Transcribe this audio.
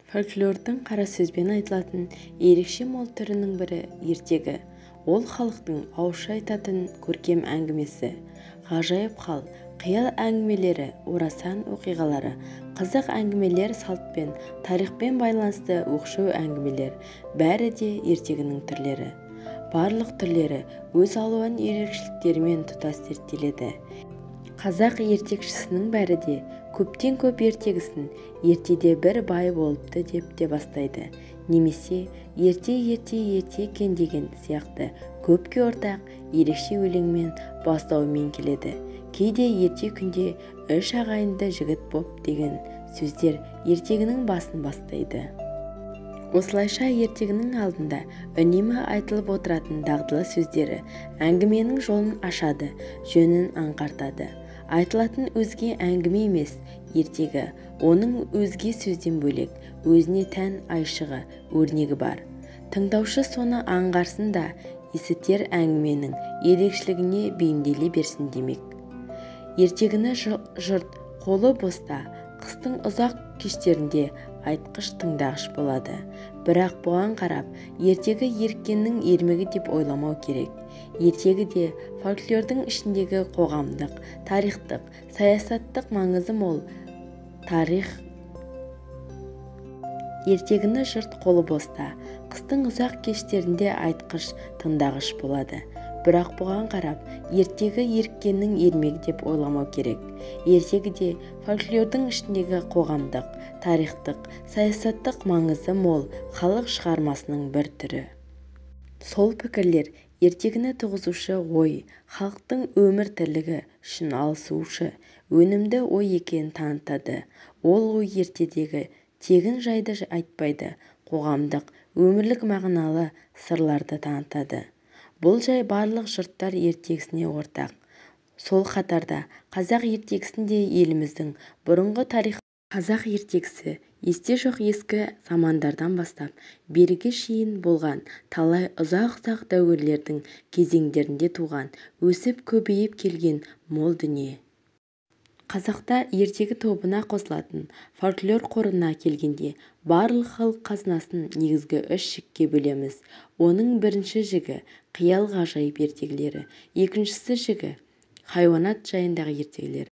Фольклордың қара сөзбен айтылатын ерекше мол түрінің бірі ертегі. Ол халықтың ауызша айтатын көркем әңгімесі. Ғажайып хал, қиял әңгімелері, орасан оқиғалары, қызық әңгімелер, салтпен, тарихпен байланысты оқшау әңгімелер. Бәрі де ертегінің түрлері. Барлық түрлері өз алуан ерекшеліктерімен тұтас зерттеледі. Қазақ ертекшісінің бәрі де көптен көп ертегісін ертеде бір бай болыпты деп те бастайды. Немесе ерте екен деген сияқты көпке ортақ ерекше өлеңмен бастауымен келеді. Кейде ерте күнде үш ағайынды жігіт боп деген сөздер ертегінің басын бастайды. Осылайша ертегінің алдында үнемі айтылып отыратын дағдылы сөздері әңгіменің жолын ашады, жөнін аңғартады. Айтылатын өзге әңгіме емес ертегі, оның өзге сөзден бөлек, өзіне тән айшығы, өрнегі бар. Тыңдаушы соны аңғарсын да, есітер әңгіменің ерекшелігіне бейімделе берсін демек. Ертегіні жұрт қолы боста, қыстың ұзақ кештерінде айтқыш тыңдағыш болады. Бірақ бұған қарап, ертегі еріккеннің ермегі деп ойламау керек. Ертегі де фольклордың ішіндегі қоғамдық, тарихтық, саясаттық маңызы мол. Ертегіні жұрт қолы боста, қыстың ұзақ кештерінде айтқыш тыңдағыш болады. Бірақ бұған қарап, ертегі еріккеннің ермегі деп ойламау керек. Ертегі де фольклордың ішіндегі қоғамдық, тарихтық, саясаттық маңызы мол халық шығармасының бір түрі. Сол пікірлер ертегіні туғызушы ой, халықтың өмір тірлігі үшін алысушы, өнімді ой екенін танытады. Ол ой ертедегі тегін жайды айтпайды, қоғамдық, өмірлік мағыналы сырларды танытады. Бұл жай барлық жұрттар ертегісіне ортақ. Сол қатарда қазақ ертегісінде еліміздің бұрынғы тарихы. Қазақ ертегісі есте жоқ ескі замандардан бастап беріге шейін болған талай ұзақ дәуірлердің кезеңдерінде туған, өсіп көбейіп келген мол дүние. Қазақта ертегі тобына қосылатын фольклор қорына келгенде барлық халық қазынасын негізгі үш жікке бөлеміз. Оның бірінші жігі қиял ғажайып ертегілері, екіншісі жігі хайуанат жайындағы ертегілер,